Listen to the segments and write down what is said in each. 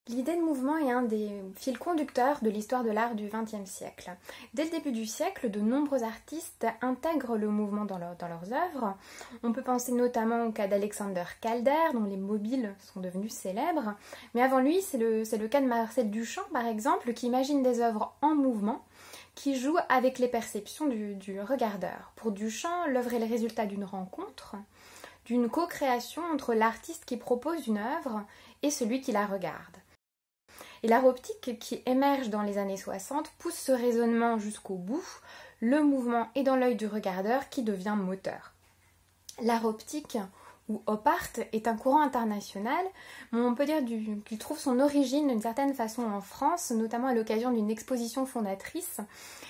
L'idée de mouvement est un des fils conducteurs de l'histoire de l'art du XXe siècle. Dès le début du siècle, de nombreux artistes intègrent le mouvement dans leurs œuvres. On peut penser notamment au cas d'Alexander Calder, dont les mobiles sont devenus célèbres. Mais avant lui, c'est le cas de Marcel Duchamp, par exemple, qui imagine des œuvres en mouvement, qui jouent avec les perceptions du regardeur. Pour Duchamp, l'œuvre est le résultat d'une rencontre, d'une co-création entre l'artiste qui propose une œuvre et celui qui la regarde. Et l'art optique qui émerge dans les années 60 pousse ce raisonnement jusqu'au bout. Le mouvement est dans l'œil du regardeur qui devient moteur. L'art optique, ou op art, est un courant international, mais on peut dire qu'il trouve son origine d'une certaine façon en France, notamment à l'occasion d'une exposition fondatrice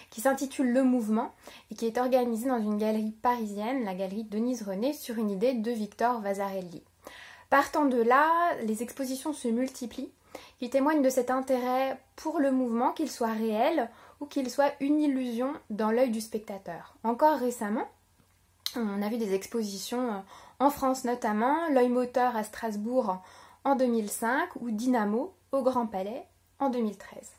qui s'intitule Le Mouvement et qui est organisée dans une galerie parisienne, la galerie Denise René, sur une idée de Victor Vasarely. Partant de là, les expositions se multiplient, qui témoigne de cet intérêt pour le mouvement, qu'il soit réel ou qu'il soit une illusion dans l'œil du spectateur. Encore récemment, on a vu des expositions en France notamment, l'œil moteur à Strasbourg en 2005 ou Dynamo au Grand Palais en 2013.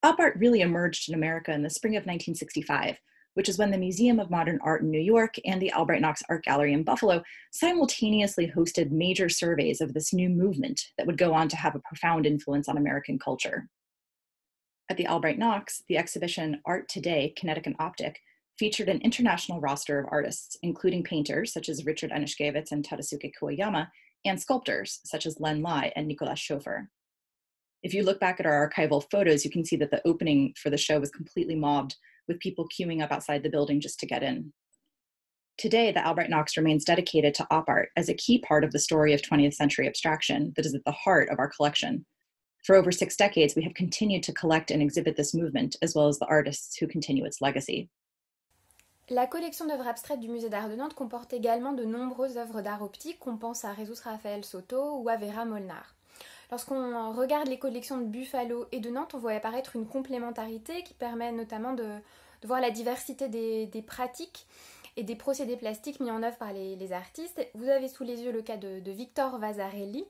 Op art really emerged in America in the spring of 1965, which is when the Museum of Modern Art in New York and the Albright Knox Art Gallery in Buffalo simultaneously hosted major surveys of this new movement that would go on to have a profound influence on American culture. At the Albright Knox, the exhibition Art Today, Kinetic and Optic featured an international roster of artists, including painters such as Richard Aniszkiewicz and Tadasuke Kuwayama, and sculptors such as Len Lai and Nicolas Schofer. If you look back at our archival photos, you can see that the opening for the show was completely mobbed, with people queuing up outside the building just to get in. Today, the Albright Knox remains dedicated to op art as a key part of the story of 20th century abstraction that is at the heart of our collection. For over 6 decades, we have continued to collect and exhibit this movement, as well as the artists who continue its legacy. La collection d'œuvres abstraites du Musée d'Art de Nantes comporte également de nombreuses œuvres d'art optique, on pense à Jesus Rafael Soto ou à Vera Molnar. Lorsqu'on regarde les collections de Buffalo et de Nantes, on voit apparaître une complémentarité qui permet notamment de voir la diversité des pratiques et des procédés plastiques mis en œuvre par les artistes. Vous avez sous les yeux le cas de Victor Vasarely,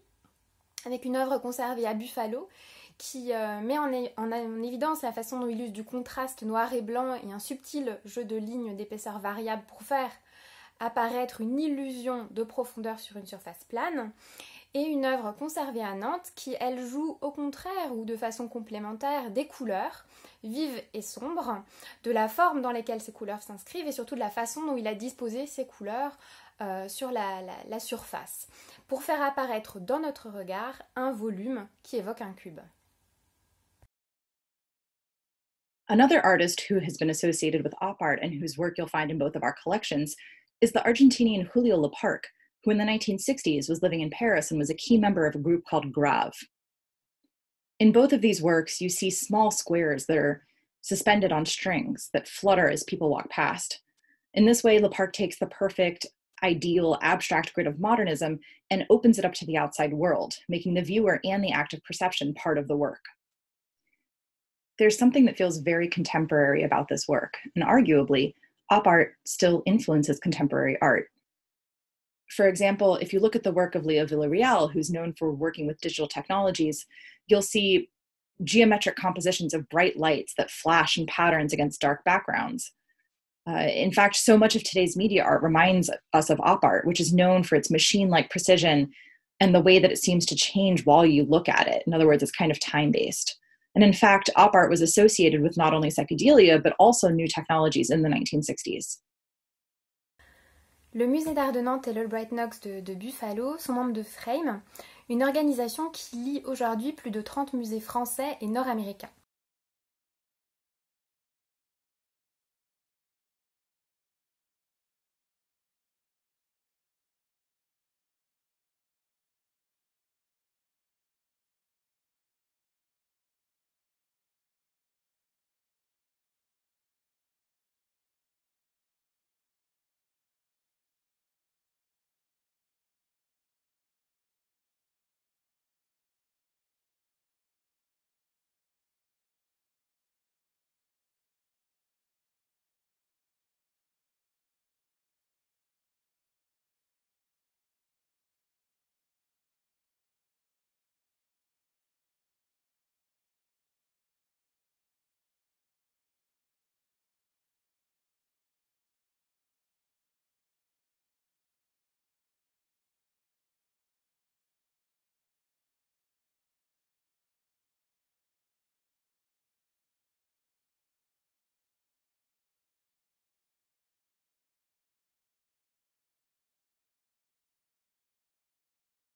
avec une œuvre conservée à Buffalo qui met en évidence la façon dont il use du contraste noir et blanc et un subtil jeu de lignes d'épaisseur variable pour faire apparaître une illusion de profondeur sur une surface plane. Et une œuvre conservée à Nantes qui, elle, joue au contraire ou de façon complémentaire des couleurs vives et sombres, de la forme dans laquelle ces couleurs s'inscrivent et surtout de la façon dont il a disposé ces couleurs sur la surface, pour faire apparaître dans notre regard un volume qui évoque un cube. Another artist who has been associated with op art and whose work you'll find in both of our collections is the Argentinian Julio Leparc, who in the 1960s was living in Paris and was a key member of a group called Grave. In both of these works, you see small squares that are suspended on strings that flutter as people walk past. In this way, Leparc takes the perfect, ideal, abstract grid of modernism and opens it up to the outside world, making the viewer and the act of perception part of the work. There's something that feels very contemporary about this work, and arguably, op art still influences contemporary art. For example, if you look at the work of Leo Villarreal, who's known for working with digital technologies, you'll see geometric compositions of bright lights that flash in patterns against dark backgrounds. In fact, so much of today's media art reminds us of op art, which is known for its machine-like precision and the way that it seems to change while you look at it. In other words, it's kind of time-based. And in fact, op art was associated with not only psychedelia, but also new technologies in the 1960s. Le Musée d'Art de Nantes et l'Albright Knox de Buffalo sont membres de Frame, une organisation qui lie aujourd'hui plus de 30 musées français et nord-américains.